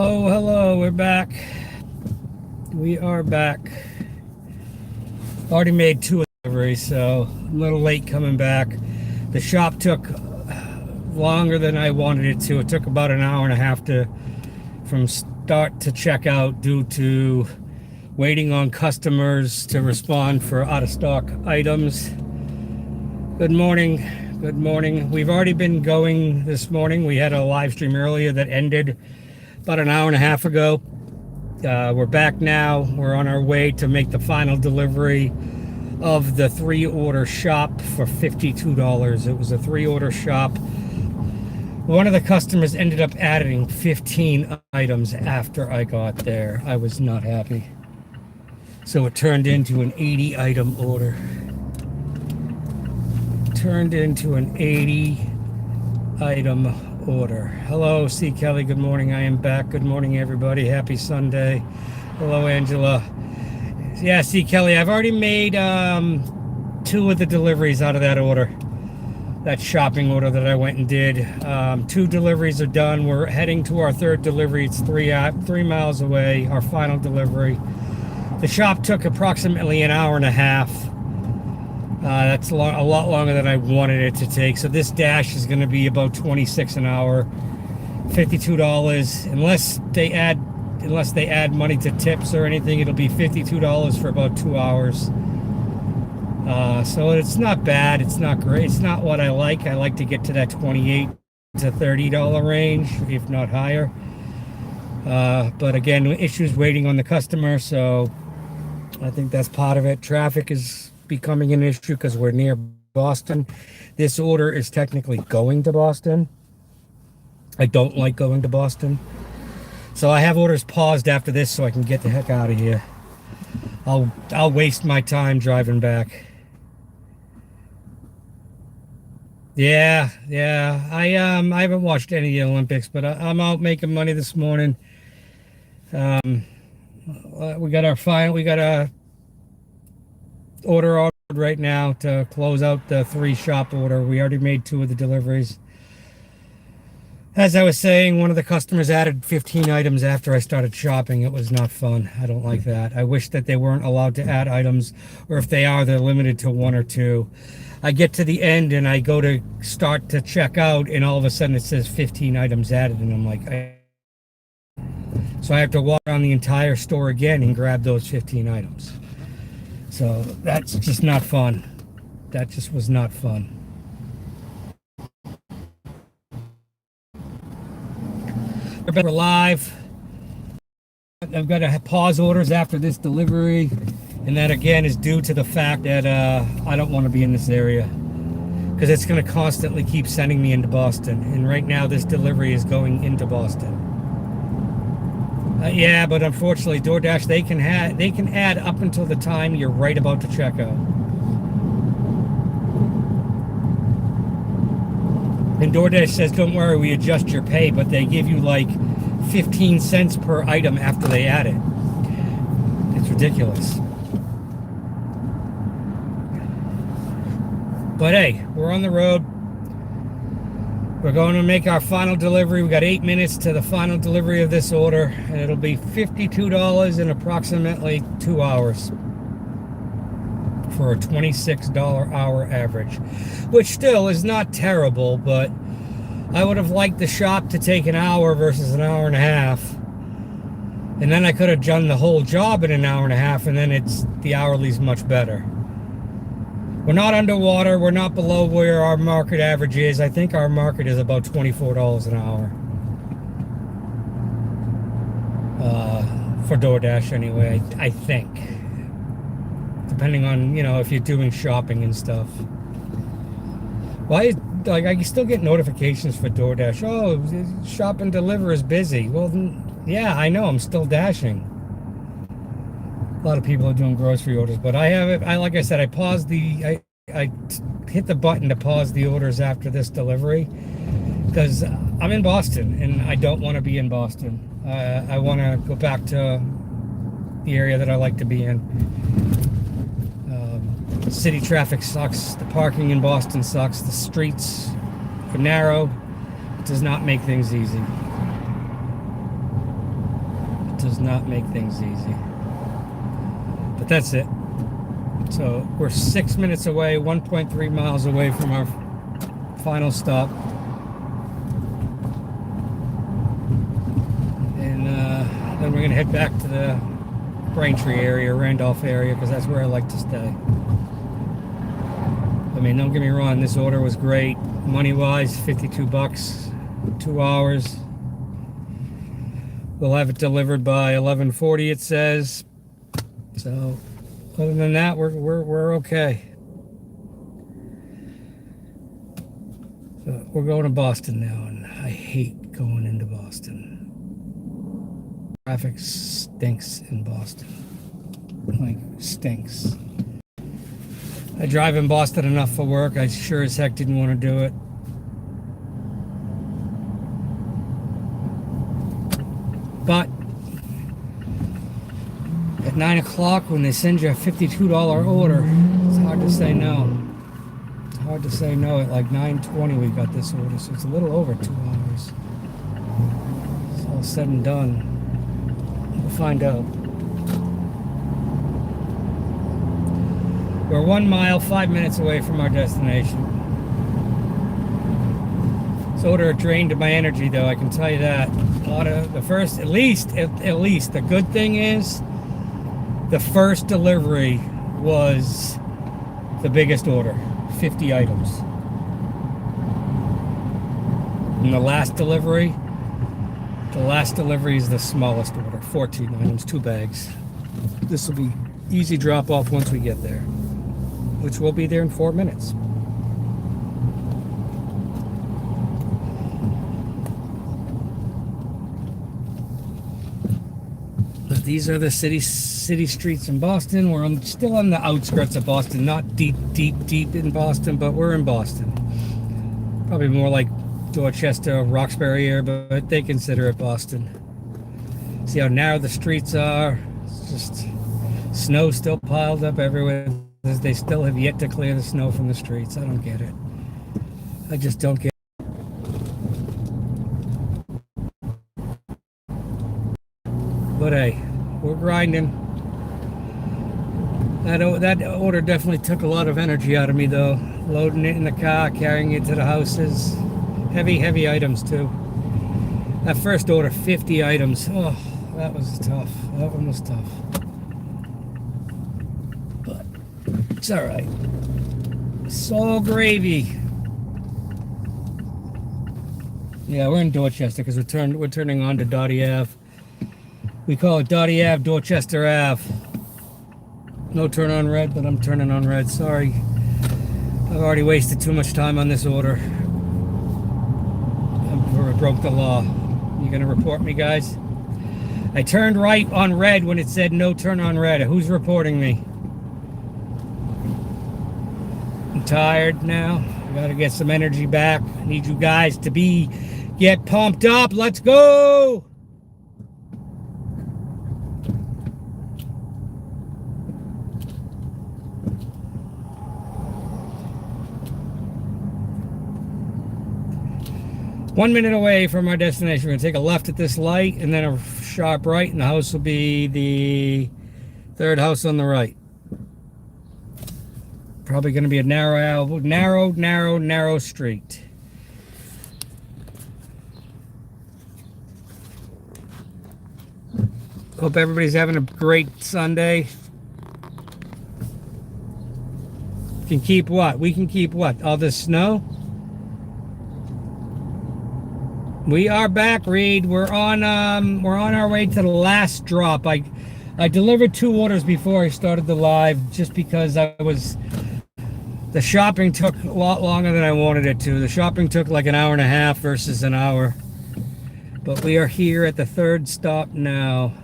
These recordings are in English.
Hello, hello, we're back. We are back. Already made two deliveries, so I'm a little late coming back. The shop took longer than I wanted it to. It took about an hour and a half from start to checkout due to waiting on customers to respond for out of stock items. Good morning. Good morning. We've already been going this morning. We had a live stream earlier that ended about an hour and a half ago. We're back now. We're on our way to make the final delivery of the 3-order shop for $52. It was a 3-order shop. One of the customers ended up adding 15 items after I got there. I was not happy. So it turned into an 80 item order. Turned into an 80 item order. Hello, C. Kelly. Good morning. I am back. Good morning, everybody. Happy Sunday. Hello, Angela. Yeah, C. Kelly, I've already made 2 of the deliveries out of that order. That shopping order that I went and did. 2 deliveries are done. We're heading to our 3rd delivery. It's 3 miles away, our final delivery. The shop took approximately an hour and a half. That's a lot longer than I wanted it to take. So this dash is going to be about $26 an hour, $52. Unless they add money to tips or anything, it'll be $52 for about 2 hours. So it's not bad. It's not great. It's not what I like. I like to get to that $28 to $30 range, if not higher. But again, issues waiting on the customer. So I think that's part of it. Traffic is becoming an issue because we're near Boston. This order is technically going to Boston. I don't like going to Boston. So I have orders paused after this so I can get the heck out of here. I'll waste my time driving back. Yeah. I haven't watched any of the Olympics, but I'm out making money this morning. We got a order right now to close out the 3 shop order. We already made 2 of the deliveries. As I was saying, one of the customers added 15 items after I started shopping. It was not fun. I don't like that. I wish that they weren't allowed to add items, or if they are, they're limited to 1 or 2. I get to the end and I go to start to check out, and all of a sudden it says 15 items added, and I'm like, so I have to walk around the entire store again and grab those 15 items. So that's just not fun. That just was not fun. We're live. I've got to pause orders after this delivery, and that again is due to the fact that I don't want to be in this area because it's going to constantly keep sending me into Boston, and right now this delivery is going into Boston. Yeah, but unfortunately, DoorDash, they can add up until the time you're right about to check out. And DoorDash says, don't worry, we adjust your pay, but they give you like 15 cents per item after they add it. It's ridiculous. But hey, we're on the road. We're going to make our final delivery. We got 8 minutes to the final delivery of this order, and it'll be $52 in approximately 2 hours for a $26 hour average, which still is not terrible, but I would have liked the shop to take an hour versus an hour and a half, and then I could have done the whole job in an hour and a half, and then the hourly's much better. We're not underwater. We're not below where our market average is. I think our market is about $24 an hour. For DoorDash anyway, I think. Depending on, if you're doing shopping and stuff. Why, I still get notifications for DoorDash. Oh, shop and deliver is busy. Well, yeah, I know. I'm still dashing. A lot of people are doing grocery orders, but I have it. Like I said, I hit the button to pause the orders after this delivery because I'm in Boston and I don't want to be in Boston. I want to go back to the area that I like to be in. City traffic sucks. The parking in Boston sucks. The streets are narrow. It does not make things easy. does not make things easy. But that's it. So we're 6 minutes away, 1.3 miles away from our final stop. And then we're going to head back to the Braintree area, Randolph area, because that's where I like to stay. I mean, don't get me wrong, this order was great. Money-wise, $52, 2 hours. We'll have it delivered by 11:40, it says. So, other than that, we're okay. So we're going to Boston now, and I hate going into Boston. Traffic stinks in Boston. Like, stinks. I drive in Boston enough for work. I sure as heck didn't want to do it. But at 9 o'clock, when they send you a $52 order, it's hard to say no. It's hard to say no. At like 9:20 we got this order, so it's a little over 2 hours. It's all said and done. We'll find out. We're 1 mile, 5 minutes away from our destination. This order drained my energy, though, I can tell you that. A lot of the first, at least, the good thing is, the first delivery was the biggest order, 50 items. And the last delivery is the smallest order, 14 items, 2 bags. This will be easy drop off once we get there, which will be there in 4 minutes. But these are the city streets in Boston. We're still on the outskirts of Boston, not deep in Boston, but we're in Boston. Probably more like Dorchester, Roxbury area, but they consider it Boston. See how narrow the streets are? It's just snow still piled up everywhere. They still have yet to clear the snow from the streets. I don't get it. I just don't get it. But hey, we're grinding. That order definitely took a lot of energy out of me, though. Loading it in the car, carrying it to the houses. Heavy items, too. That first order, 50 items. Oh, that was tough. That one was tough. But it's all right. Soul gravy. Yeah, we're in Dorchester because we're turning on to Dottie Ave. We call it Dottie Ave, Dorchester Ave. No turn on red, but I'm turning on red. Sorry. I've already wasted too much time on this order. I broke the law. You gonna report me, guys? I turned right on red when it said no turn on red. Who's reporting me? I'm tired now. I gotta get some energy back. I need you guys to get pumped up. Let's go! One minute away from our destination. We're going to take a left at this light and then a sharp right, and the house will be the third house on the right. Probably going to be a narrow street. Hope everybody's having a great Sunday. We can keep what? All this snow? We are back, Reed. We're on our way to the last drop. I delivered 2 orders before I started the live, just because the shopping took a lot longer than I wanted it to. The shopping took like an hour and a half versus an hour. But we are here at the 3rd stop now.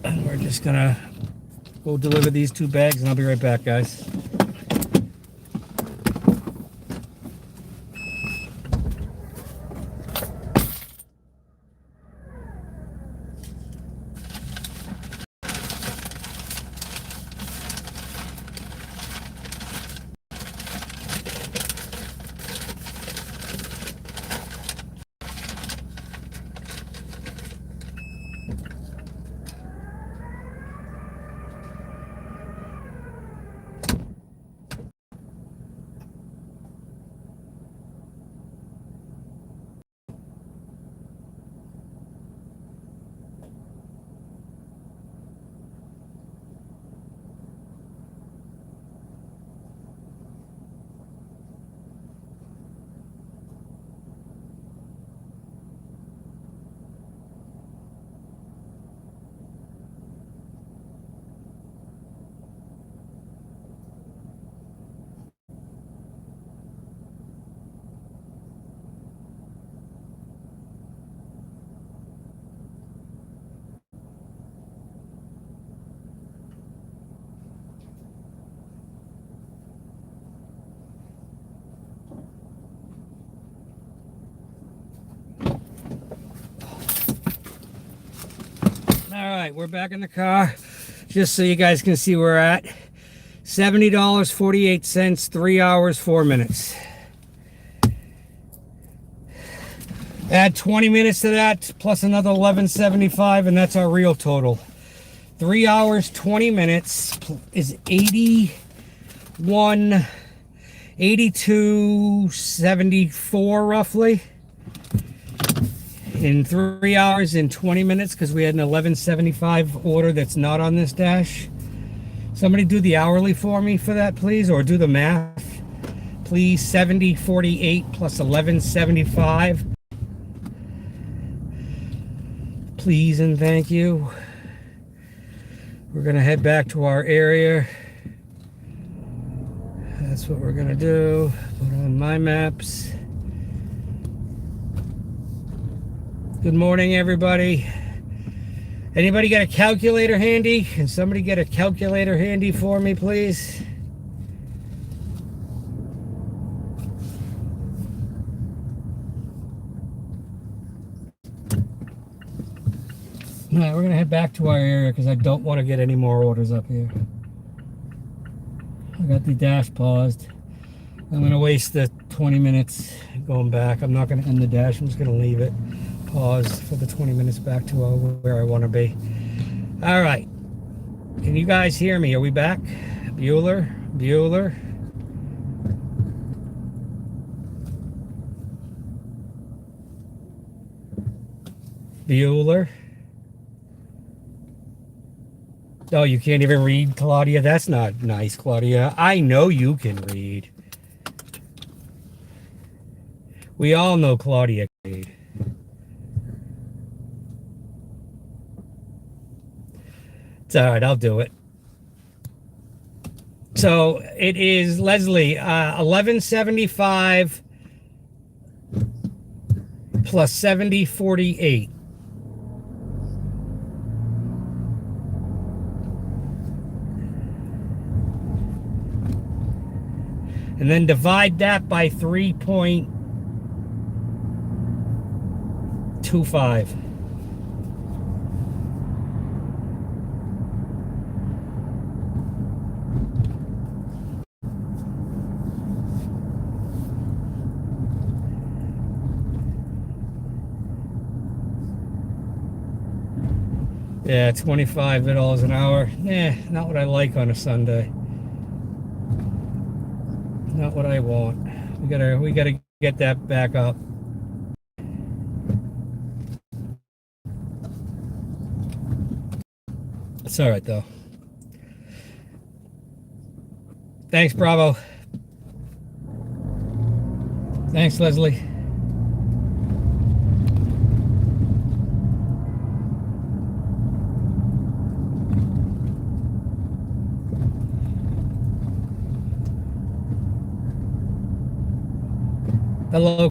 And we're just gonna go deliver these 2 bags, and I'll be right back, guys. All right, we're back in the car. Just so you guys can see where we're at. $70.48, 3 hours, 4 minutes. Add 20 minutes to that, plus another $11.75, and that's our real total. 3 hours, 20 minutes is 82.74 roughly. In 3 hours and 20 minutes, because we had an $11.75 order that's not on this dash. Somebody do the hourly for me for that, please, or do the math, please. 70.48 plus 11.75. Please and thank you. We're gonna head back to our area. That's what we're gonna do. Put on my maps. Good morning, everybody. Anybody got a calculator handy? Can somebody get a calculator handy for me, please? All right, we're gonna head back to our area because I don't want to get any more orders up here. I got the dash paused. I'm gonna waste the 20 minutes going back. I'm not gonna end the dash. I'm just gonna leave it paused for the 20 minutes back to where I want to be. All right. Can you guys hear me? Are we back? Bueller? Bueller? Bueller? Oh, you can't even read, Claudia? That's not nice, Claudia. I know you can read. We all know Claudia can read. It's all right, I'll do it. So it is, Leslie, 11.75 plus 70.48. And then divide that by 3.25. Yeah, $25 an hour. Not what I like on a Sunday. Not what I want. We gotta get that back up. It's all right though. Thanks, Bravo. Thanks, Leslie. Hello.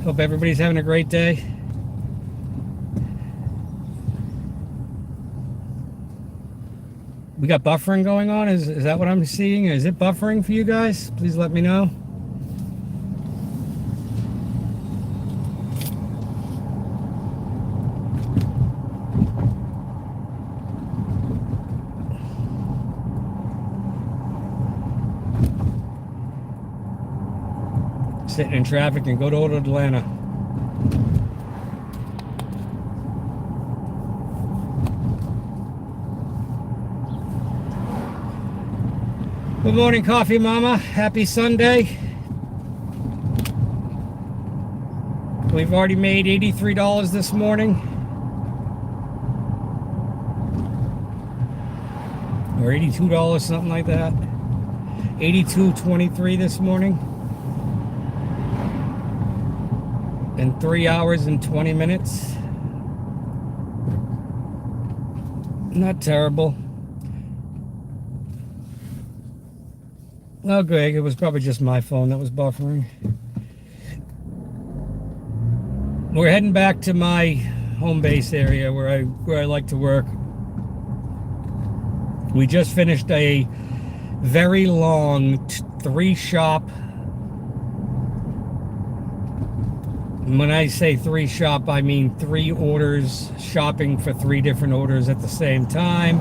Hope everybody's having a great day. We got buffering going on? Is that what I'm seeing? Is it buffering for you guys? Please let me know. Sitting in traffic and go to Atlanta. Good morning, Coffee Mama. Happy Sunday. We've already made $83 this morning. Or $82, something like that. $82.23 this morning. In 3 hours and 20 minutes. Not terrible. Oh, Greg, it was probably just my phone that was buffering. We're heading back to my home base area where I like to work. We just finished a very long 3-shop When I say three shop, I mean 3 orders, shopping for 3 different orders at the same time.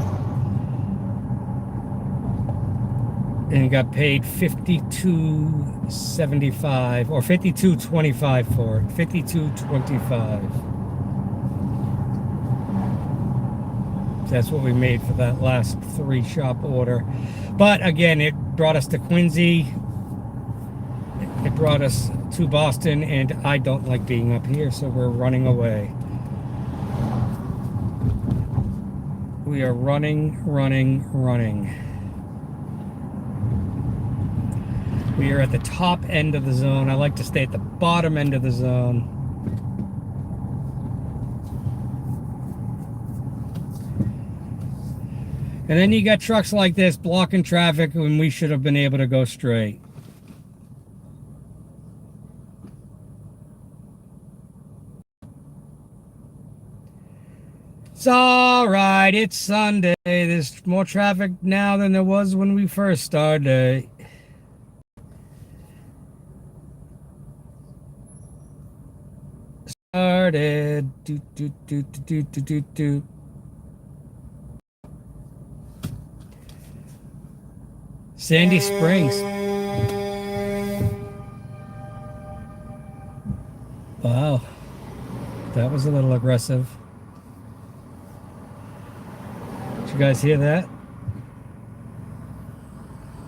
And got paid $52.75 or $52.25 for it. $52.25. That's what we made for that last 3 shop order. But again, it brought us to Quincy. It brought us to Boston, and I don't like being up here, so we're running away. We are running. We are at the top end of the zone. I like to stay at the bottom end of the zone. And then you got trucks like this blocking traffic when we should have been able to go straight. It's all right. It's Sunday. There's more traffic now than there was when we first started. Sandy Springs. Wow. That was a little aggressive. Did you guys hear that?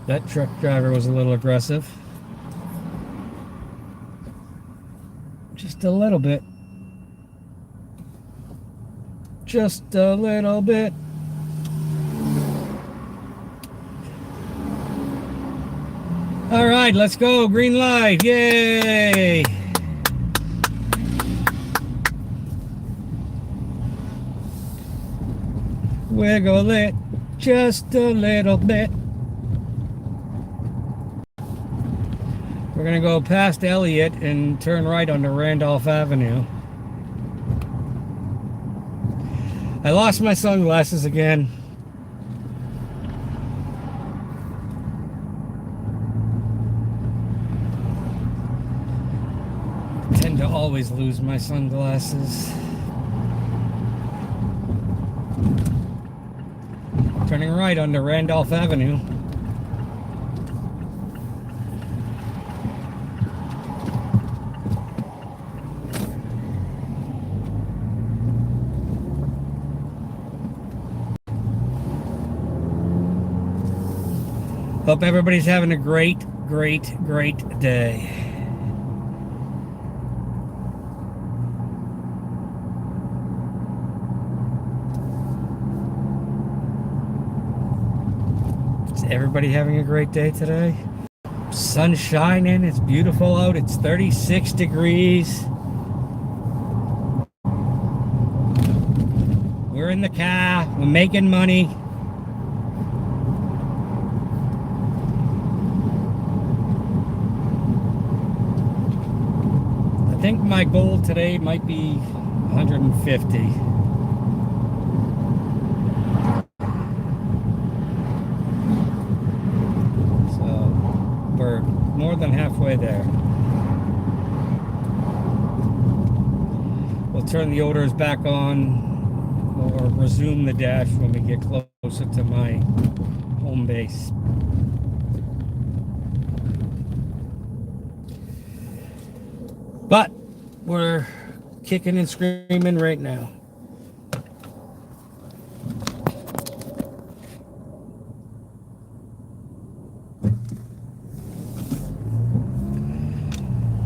That truck driver was a little aggressive. Just a little bit. Just a little bit. All right, let's go. Green light. Yay. Wiggle it just a little bit. We're going to go past Elliott and turn right onto Randolph Avenue. I lost my sunglasses again. I tend to always lose my sunglasses. Turning right onto Randolph Avenue. Hope everybody's having a great day. Is everybody having a great day today? Sun shining, it's beautiful out, it's 36 degrees. We're in the car, we're making money. I think my goal today might be 150. So we're more than halfway there. We'll turn the orders back on or resume the dash when we get closer to my home base. But we're kicking and screaming right now.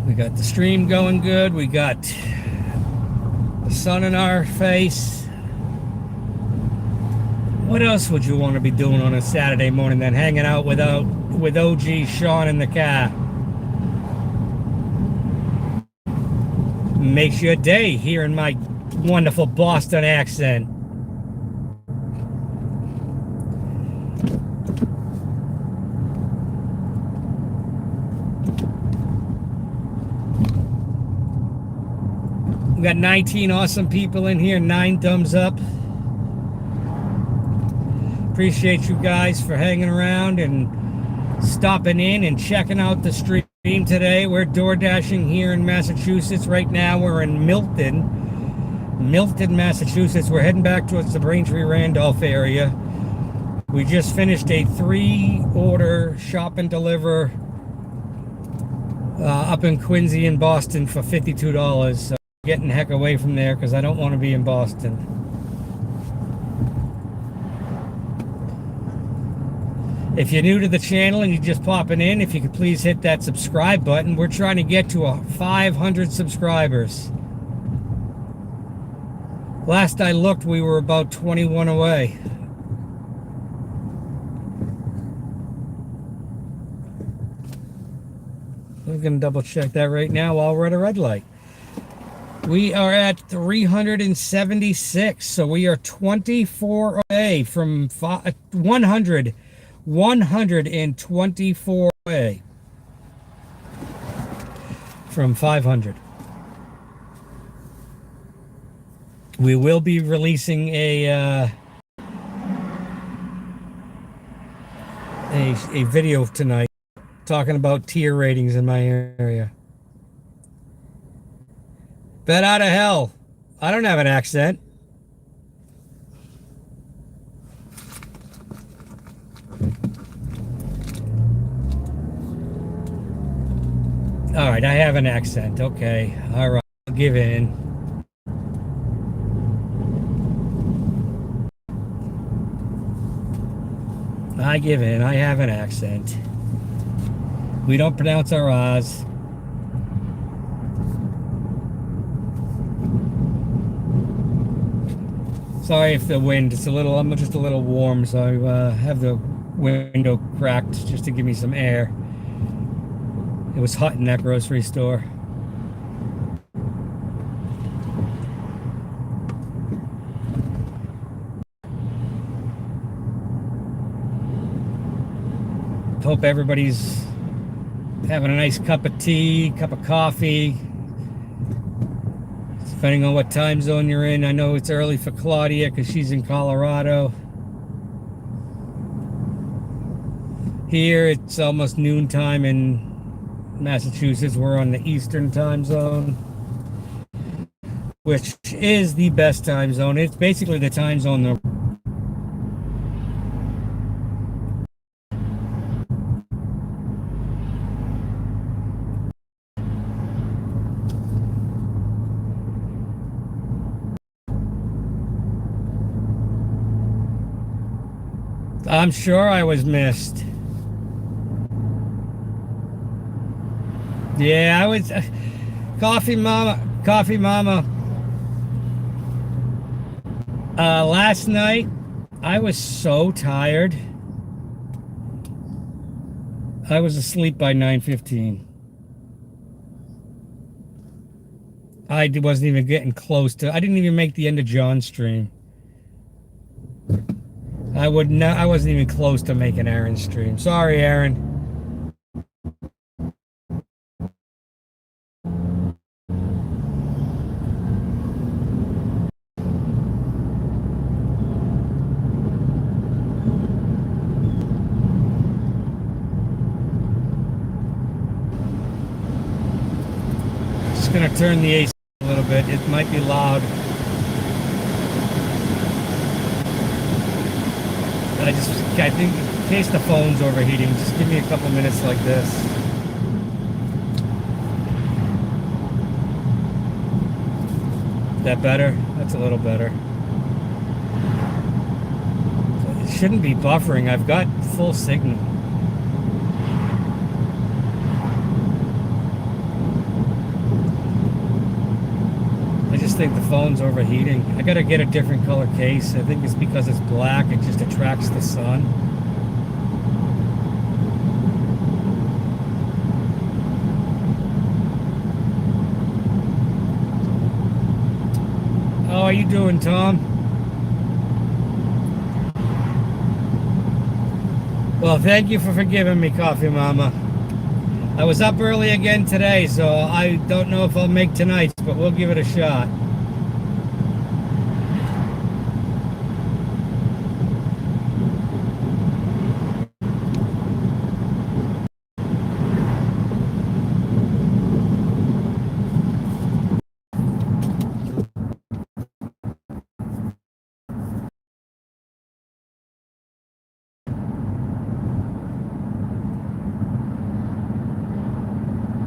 We got the stream going good. We got the sun in our face. What else would you want to be doing on a Saturday morning than hanging out with OG Shaun in the car? Makes your day hearing my wonderful Boston accent. We got 19 awesome people in here, 9 thumbs up. Appreciate you guys for hanging around and stopping in and checking out the stream. Today. We're door dashing here in Massachusetts. Right now we're in Milton, Massachusetts. We're heading back towards the Braintree Randolph area. We just finished a 3-order shop and deliver up in Quincy in Boston for $52. So getting the heck away from there because I don't want to be in Boston. If you're new to the channel and you're just popping in, if you could please hit that subscribe button. We're trying to get to 500 subscribers. Last I looked, we were about 21 away. We're going to double check that right now while we're at a red light. We are at 376, so we are 24 away from 100. 124 away from 500. We will be releasing a video tonight talking about tier ratings in my area. Bet out of hell. I don't have an accent. All right, I have an accent. Okay. All right, I'll give in. I give in. I have an accent. We don't pronounce our R's. Sorry if the wind, it's a little, I'm just a little warm, so I have the window cracked just to give me some air. It was hot in that grocery store. Hope everybody's having a nice cup of tea, cup of coffee. Depending on what time zone you're in. I know it's early for Claudia because she's in Colorado. Here it's almost noontime in Massachusetts. We're on the Eastern time zone, which is the best time zone. It's basically the time zone I'm sure I was missed. Yeah, I was. Coffee Mama. Last night, I was so tired. I was asleep by 9:15. I wasn't even getting close to. I didn't even make the end of John's stream. I wasn't even close to making Aaron's stream. Sorry, Aaron. Just gonna turn the AC a little bit. It might be loud. I think in case the phone's overheating, just give me a couple minutes like this. That better? That's a little better. It shouldn't be buffering. I've got full signal. I just think the phone's overheating. I gotta get a different color case. I think it's because it's black. It just attracts the sun. How are you doing, Tom? Well, thank you for forgiving me, Coffee Mama. I was up early again today, so I don't know if I'll make tonight's, but we'll give it a shot.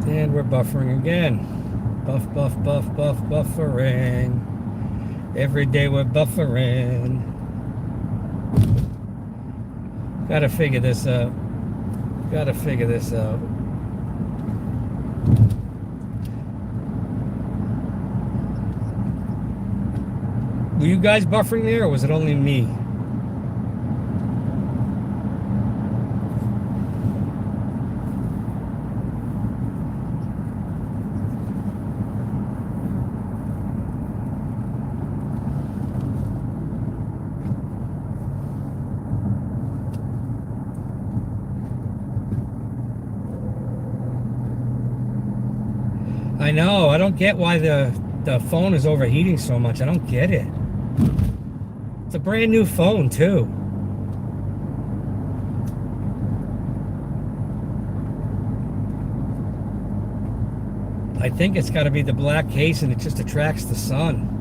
And we're buffering again. Buff, buff, buff, buff, buffering. Every day we're buffering. Gotta figure this out. Gotta figure this out. Were you guys buffering there, or was it only me? I know. I don't get why the phone is overheating so much. I don't get it. It's a brand new phone, too. I think it's got to be the black case and it just attracts the sun.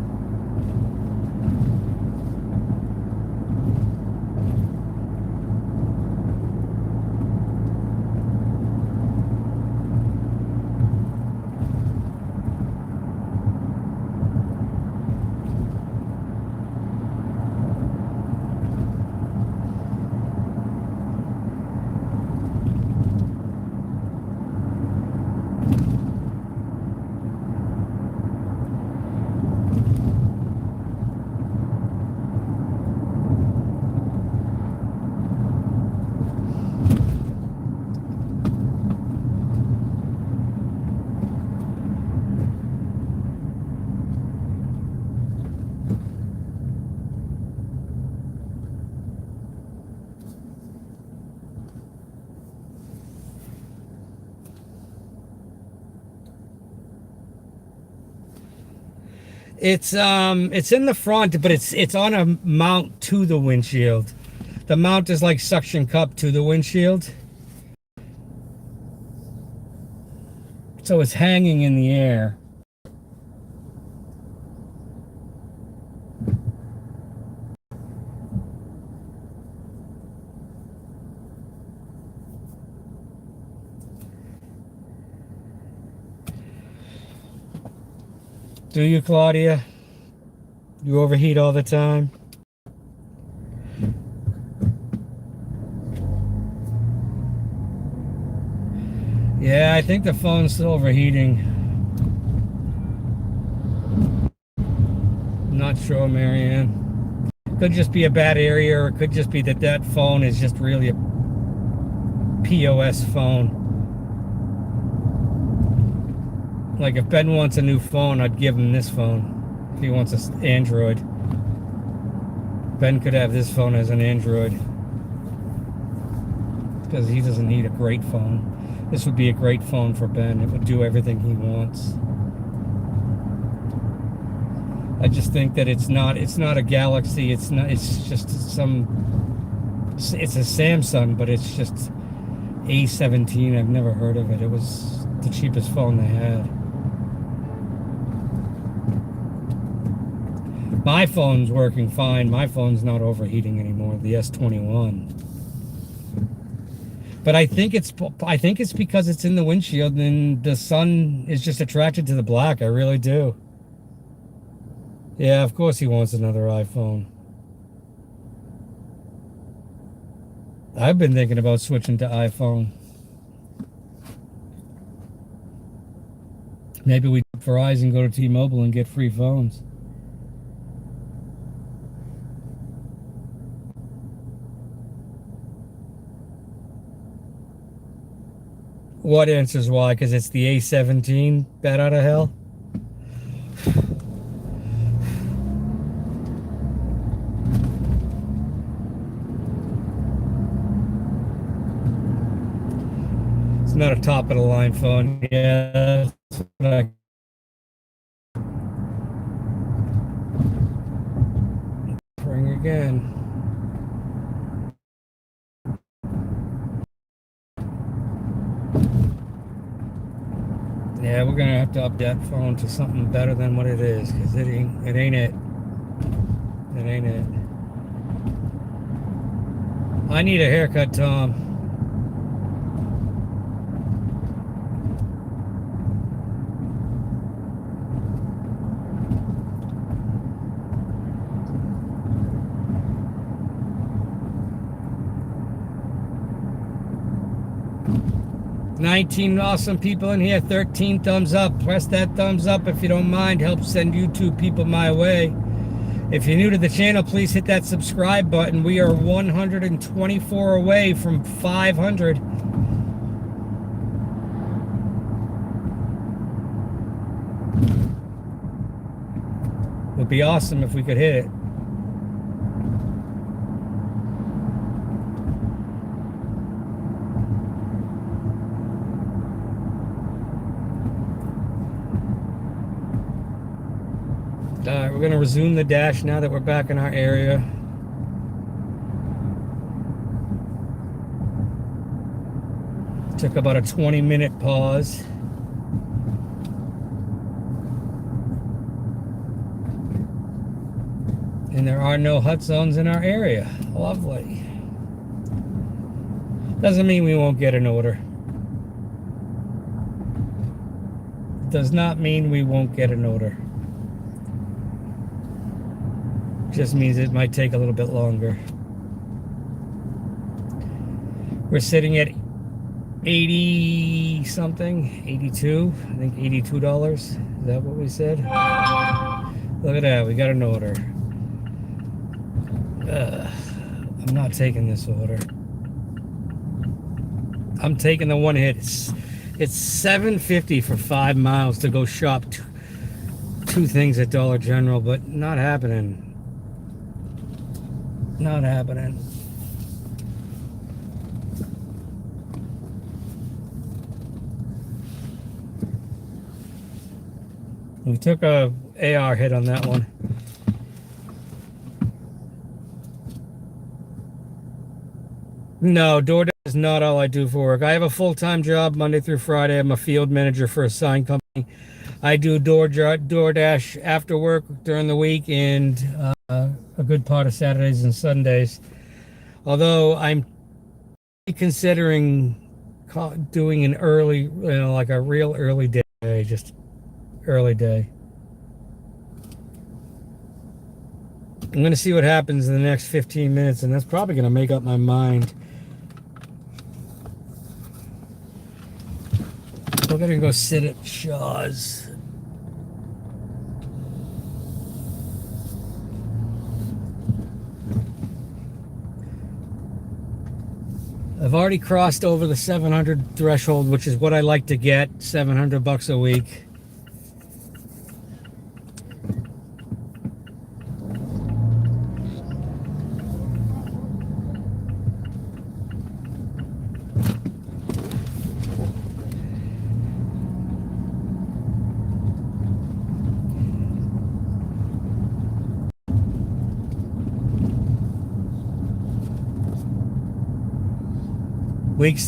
It's in the front, but it's on a mount to the windshield. The mount is like suction cup to the windshield. So it's hanging in the air. Do you, Claudia? You overheat all the time? Yeah, I think the phone's still overheating. Not sure, Marianne. Could just be a bad area, or it could just be that phone is just really a POS phone. Like if Ben wants a new phone, I'd give him this phone. If he wants an Android, Ben could have this phone as an Android, because he doesn't need a great phone. This would be a great phone for Ben. It would do everything he wants. I just think that it's not a Galaxy. It's just it's a Samsung, but it's just A17. I've never heard of it. It was the cheapest phone they had. My phone's working fine. My phone's not overheating anymore, the S21. But I think it's because it's in the windshield and the sun is just attracted to the black. I really do. Yeah, of course he wants another iPhone. I've been thinking about switching to iPhone. Maybe we Verizon, go to T-Mobile and get free phones. What answers why? Because it's the A17, bat out of hell? It's not a top of the line phone. Yeah, that's what I bring again. Yeah, we're gonna have to up that phone to something better than what it is, because it ain't it. It ain't it. I need a haircut, Tom. 19 awesome people in here. 13 thumbs up. Press that thumbs up if you don't mind. Help send YouTube people my way. If you're new to the channel, please hit that subscribe button. We are 124 away from 500. It would be awesome if we could hit it. Alright, we're going to resume the dash now that we're back in our area. Took about a 20-minute pause. And there are no hut zones in our area. Lovely. Doesn't mean we won't get an order. Does not mean we won't get an order. Just means it might take a little bit longer. We're sitting at 80 something, 82, I think $82. Is that what we said? Look at that, we got an order. I'm not taking this order. I'm taking the one hit. It's $7.50 for 5 miles to go shop two things at Dollar General, but not happening. Not happening. We took a AR hit on that one. No, DoorDash is not all I do for work. I have a full-time job Monday through Friday. I'm a field manager for a sign company. I do DoorDash after work during the week and a good part of Saturdays and Sundays. Although I'm considering doing an early, like a real early day, just early day. I'm going to see what happens in the next 15 minutes, and that's probably going to make up my mind. We're going to go sit at Shaw's. I've already crossed over the 700 threshold, which is what I like to get, $700 a week.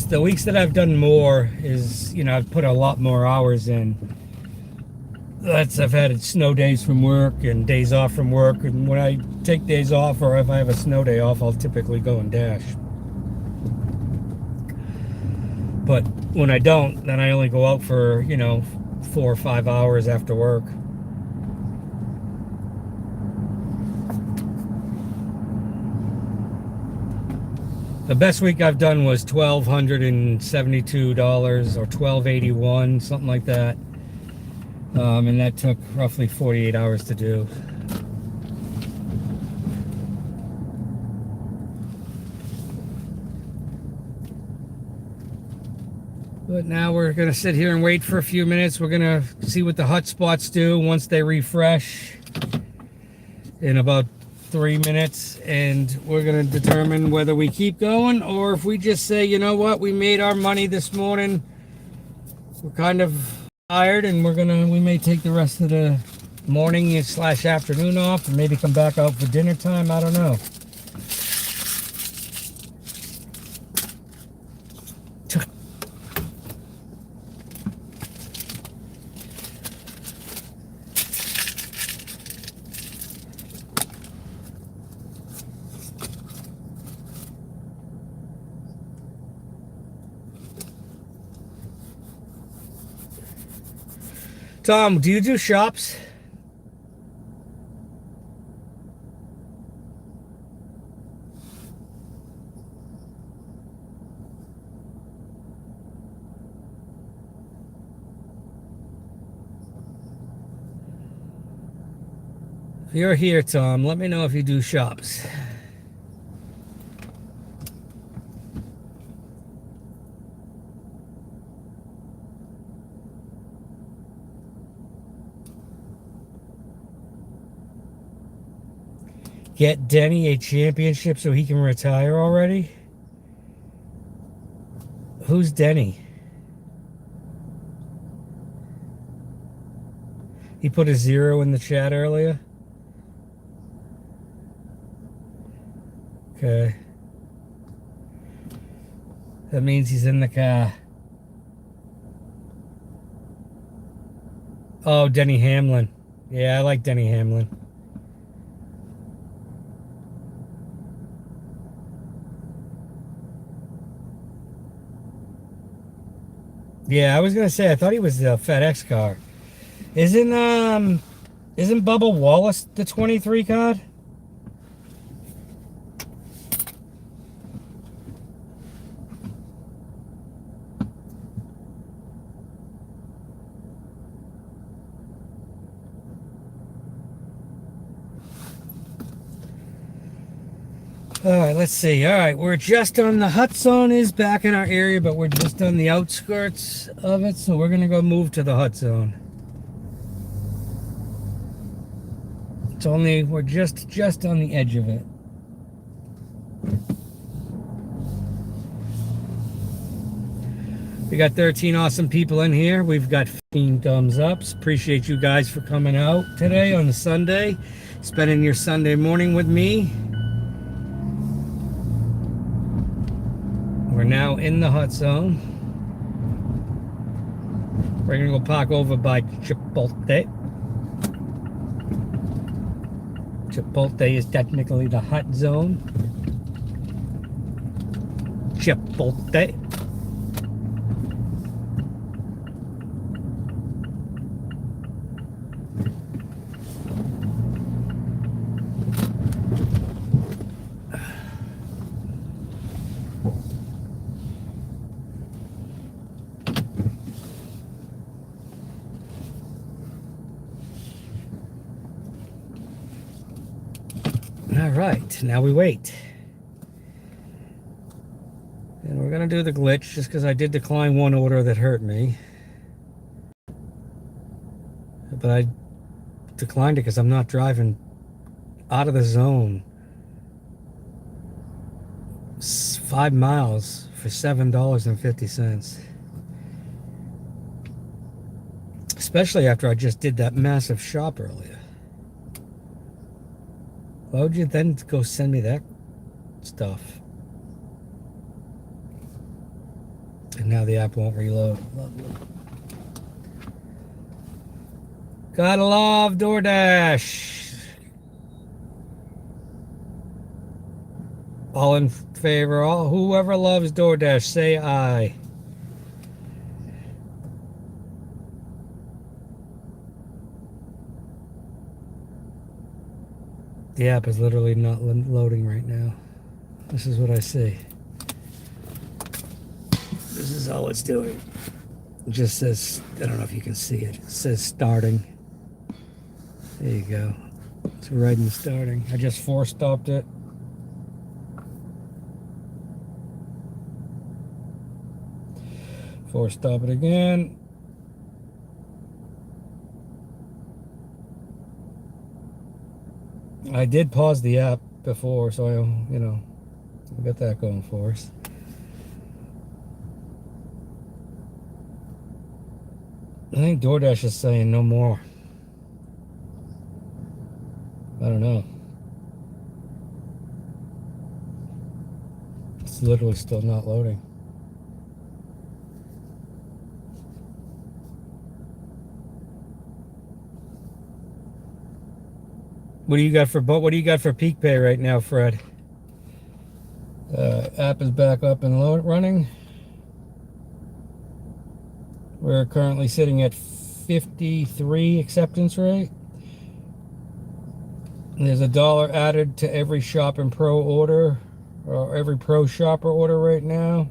The weeks that I've done more is, I've put a lot more hours in. I've had snow days from work and days off from work, and when I take days off or if I have a snow day off, I'll typically go and dash. But when I don't, then I only go out for, 4 or 5 hours after work. The best week I've done was $1,272 or $1,281, something like that. And that took roughly 48 hours to do. But now we're going to sit here and wait for a few minutes. We're going to see what the hut spots do once they refresh in about 3 minutes, and we're going to determine whether we keep going or if we just say, you know what, we made our money this morning. We're kind of tired, and we may take the rest of the morning / afternoon off and maybe come back out for dinner time. I don't know. Tom, do you do shops? If you're here, Tom, let me know if you do shops. Get Denny a championship so he can retire already? Who's Denny? He put a 0 in the chat earlier. Okay. That means he's in the car. Oh, Denny Hamlin. Yeah, I like Denny Hamlin. Yeah, I was gonna say I thought he was the FedEx car. Isn't Bubba Wallace the 23 card? All right, let's see. All right, we're just on the Hut Zone is back in our area, but we're just on the outskirts of it, so we're gonna go move to the Hut Zone. It's only we're just on the edge of it. We got 13 awesome people in here. We've got 15 thumbs ups. Appreciate you guys for coming out today on a Sunday, spending your Sunday morning with me. We're now in the Hut Zone. We're gonna go park over by Chipotle. Chipotle is technically the Hut Zone. Chipotle. All right, now we wait. And we're gonna do the glitch just because I did decline one order that hurt me. But I declined it because I'm not driving out of the zone 5 miles for $7.50. Especially after I just did that massive shop earlier. Why would you then go send me that stuff? And now the app won't reload. Lovely. Gotta love DoorDash. All in favor? Whoever loves DoorDash, say aye. The app is literally not loading right now. This is what I see. This is all it's doing. It just says, I don't know if you can see it. It says starting. There you go. It's right in starting. I just force stopped it. Force stop it again. I did pause the app before, so we got that going for us. I think DoorDash is saying no more. I don't know. It's literally still not loading. What do you got for Peak Pay right now, Fred? App is back up and running. We're currently sitting at 53 acceptance rate. And there's $1 added to every Shop and Pro order, or every Pro Shopper order right now.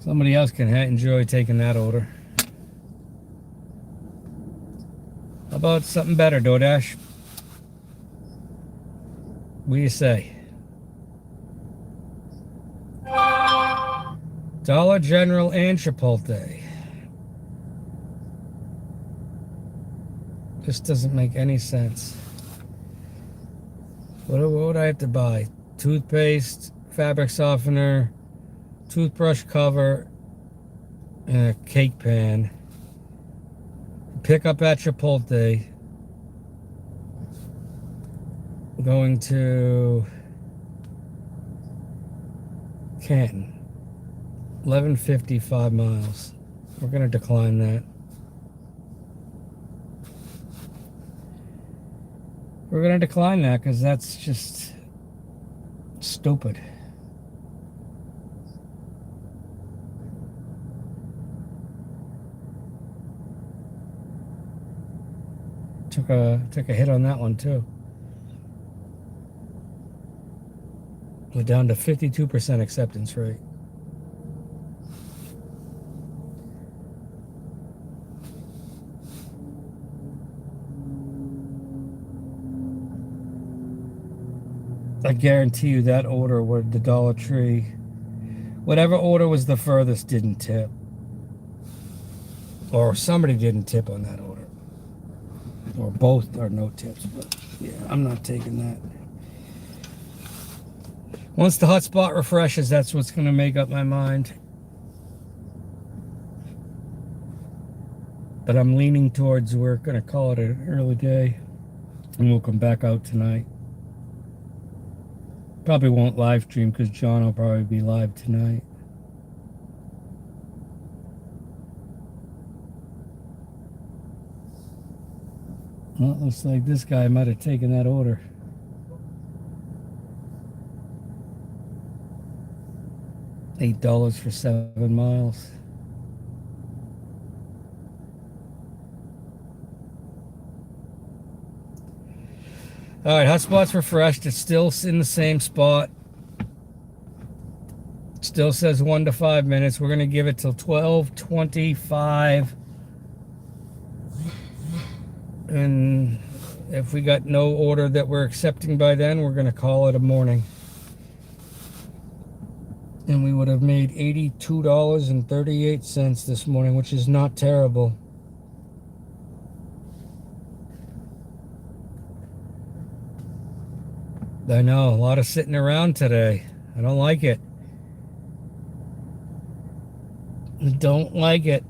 Somebody else can enjoy taking that order. How about something better, DoorDash? What do you say? Dollar General and Chipotle. This doesn't make any sense. What would I have to buy? Toothpaste, fabric softener, toothbrush cover, and a cake pan. Pick up at Chipotle. Going to Canton. 1155 miles. We're going to decline that. We're going to decline that because that's just stupid. Took a hit on that one too. We're down to 52% acceptance rate. I guarantee you that order with the Dollar Tree, whatever order was the furthest didn't tip. Or somebody didn't tip on that order. Or both are no tips, but yeah, I'm not taking that. Once the hotspot refreshes, that's what's going to make up my mind. But I'm leaning towards we're going to call it an early day, and we'll come back out tonight. Probably won't live stream because John will probably be live tonight. Well, it looks like this guy might have taken that order. $8 for 7 miles. All right, hotspot's refreshed. It's still in the same spot. Still says 1 to 5 minutes. We're going to give it till 12:25. And if we got no order that we're accepting by then, we're going to call it a morning. And we would have made $82.38 this morning, which is not terrible. I know, a lot of sitting around today. I don't like it. I don't like it.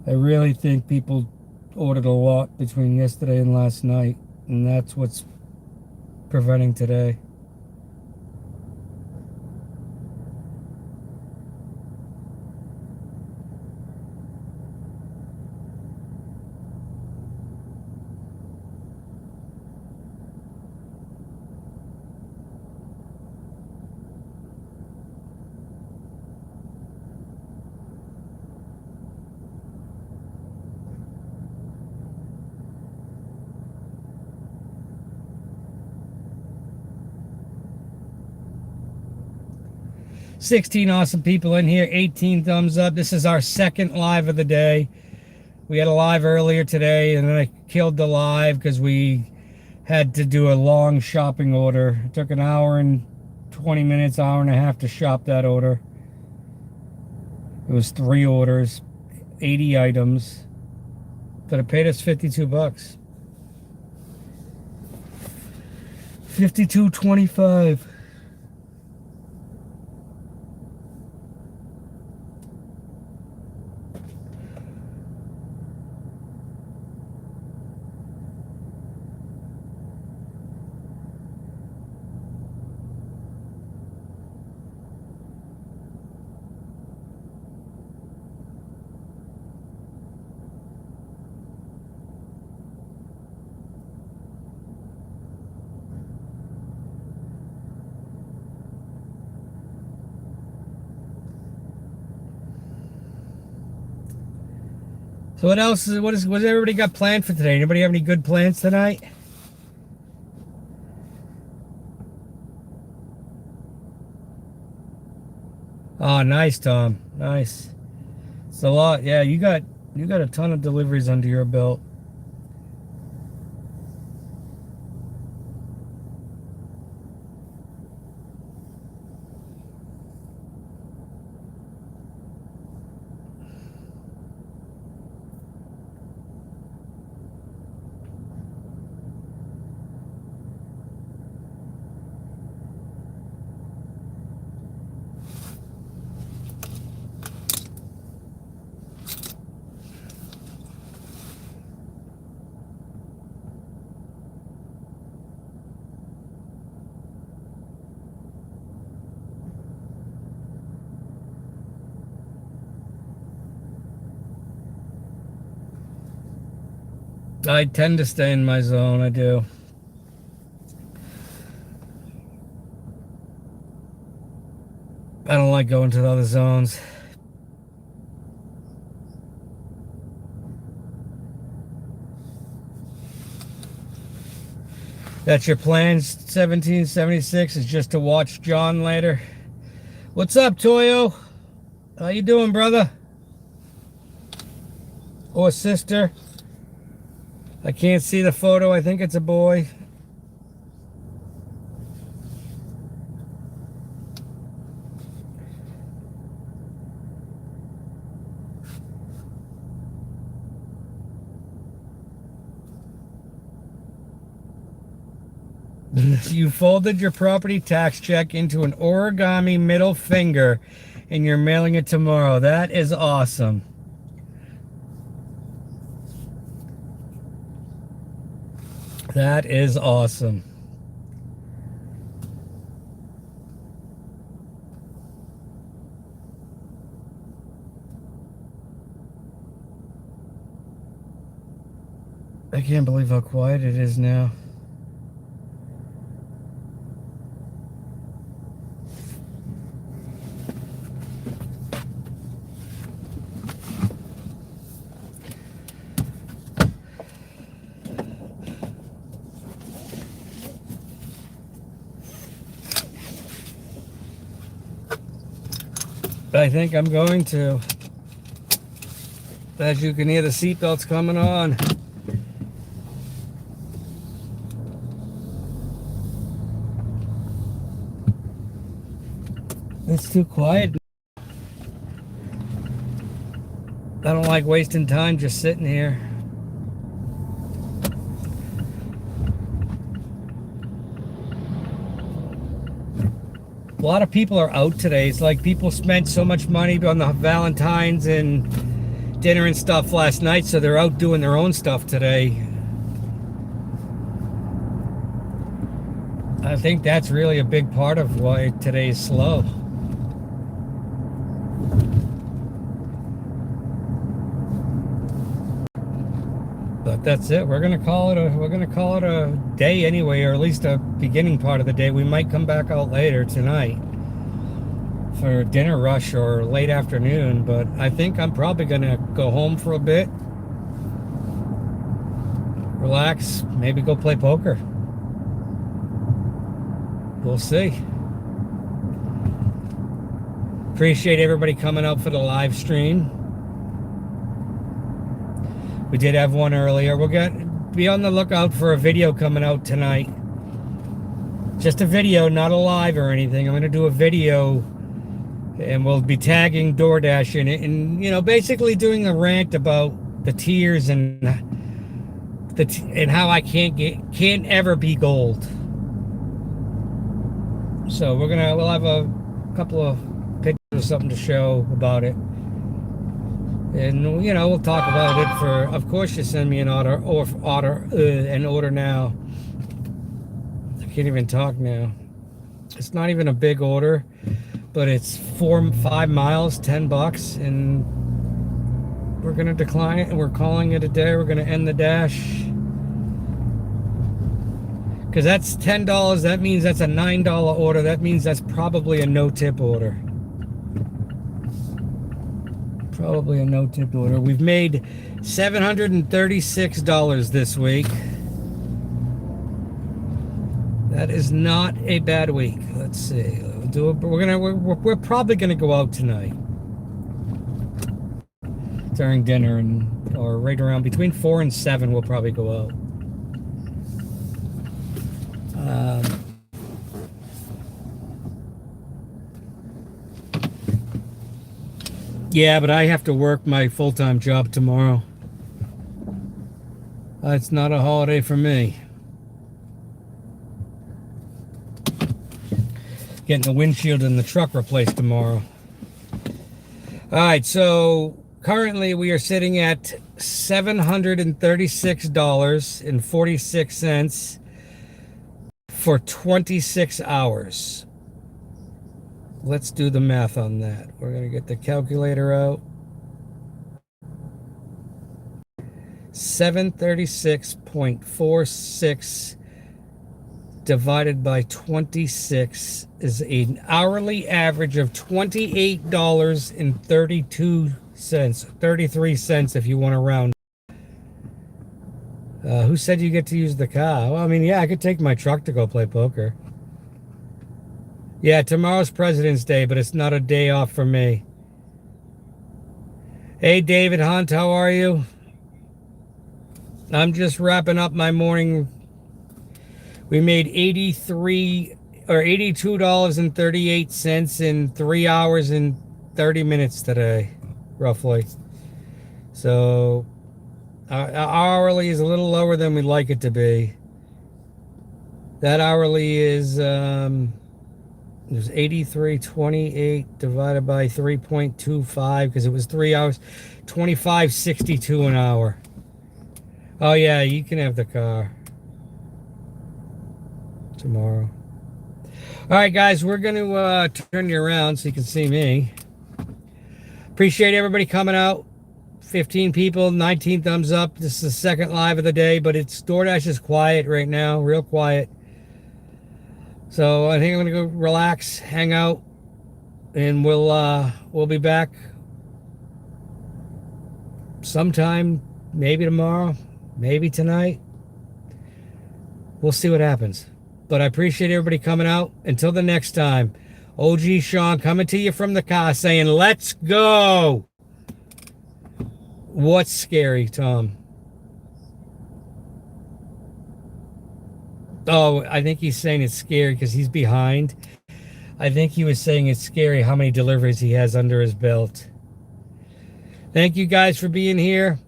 I really think people ordered a lot between yesterday and last night, and that's what's preventing today. $16 awesome people in here, 18 thumbs up. This is our second live of the day. We had a live earlier today, and then I killed the live because we had to do a long shopping order. It took an hour and 20 minutes, hour and a half to shop that order. It was 3 orders, 80 items, but it paid us 52 bucks. $52.25. So what else? What everybody got planned for today? Anybody have any good plans tonight? Oh, nice, Tom. Nice. It's a lot. Yeah, you got a ton of deliveries under your belt. I tend to stay in my zone. I do. I don't like going to the other zones. That's your plan, 1776, is just to watch John later. What's up, Toyo? How you doing, brother? Or sister? I can't see the photo. I think it's a boy. You folded your property tax check into an origami middle finger and you're mailing it tomorrow. That is awesome. That is awesome. I can't believe how quiet it is now. I think I'm going to. As you can hear, the seatbelt's coming on. It's too quiet. I don't like wasting time just sitting here. A lot of people are out today. It's like people spent so much money on the Valentine's and dinner and stuff last night, so they're out doing their own stuff today. I think that's really a big part of why today's slow. But that's it. We're gonna call it a day anyway, or at least a beginning part of the day. We might come back out later tonight for dinner rush or late afternoon, but I think I'm probably gonna go home for a bit, relax, maybe go play poker. We'll see. Appreciate everybody coming out for the live stream. We did have one earlier. Be on the lookout for a video coming out tonight. Just a video, not a live or anything. I'm going to do a video and we'll be tagging DoorDash in it and, you know, basically doing a rant about the tiers and how I can't ever be gold. So we'll have a couple of pictures or something to show about it. And, you know, we'll talk about it for, of course, you send me an order now. I can't even talk now. It's not even a big order, but it's 5 miles, $10, and we're going to decline it, and we're calling it a day. We're going to end the dash. Because that's $10. That means that's a $9 order. That means that's probably a no-tip order. Probably a no-tip order. We've made $736 this week. That is not a bad week. let's see. We'll do it. We're probably gonna go out tonight during dinner, or right around between 4 and 7. We'll probably go out. Yeah, but I have to work my full-time job tomorrow. It's not a holiday for me. Getting the windshield in the truck replaced tomorrow. All right, so currently we are sitting at $736.46 for 26 hours. Let's do the math on that. We're going to get the calculator out. 736.46 divided by 26 is an hourly average of $28.32, 33 cents if you want to round. Who said you get to use the car? Well, I mean, yeah, I could take my truck to go play poker. Yeah, tomorrow's President's Day, but it's not a day off for me. Hey, David Hunt, how are you? I'm just wrapping up my morning. We made $82.38 in 3 hours and 30 minutes today, roughly. So our hourly is a little lower than we'd like it to be. That hourly is there's 83.28 divided by 3.25 because it was 3 hours, 25.62 an hour. Oh yeah, you can have the car tomorrow. All right, guys, we're going to turn you around so you can see me. Appreciate everybody coming out. 15 people, 19 thumbs up. This is the second live of the day, but DoorDash is quiet right now, real quiet. So I think I'm gonna go relax, hang out, and we'll be back sometime, maybe tomorrow, maybe tonight. We'll see what happens. But I appreciate everybody coming out. Until the next time, OG Shaun coming to you from the car saying, let's go. What's scary, Tom? Oh, I think he's saying it's scary because he's behind. I think he was saying it's scary how many deliveries he has under his belt. Thank you guys for being here.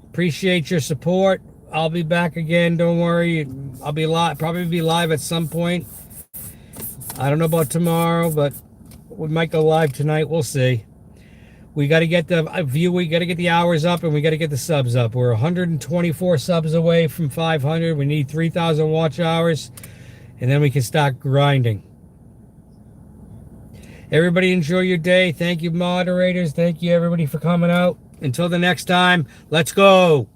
Appreciate your support. I'll be back again. Don't worry. I'll be probably be live at some point. I don't know about tomorrow, but we might go live tonight. We'll see. We got to get the view. We got to get the hours up, and we got to get the subs up. We're 124 subs away from 500. We need 3,000 watch hours, and then we can start grinding. Everybody enjoy your day. Thank you, moderators. Thank you, everybody, for coming out. Until the next time, let's go.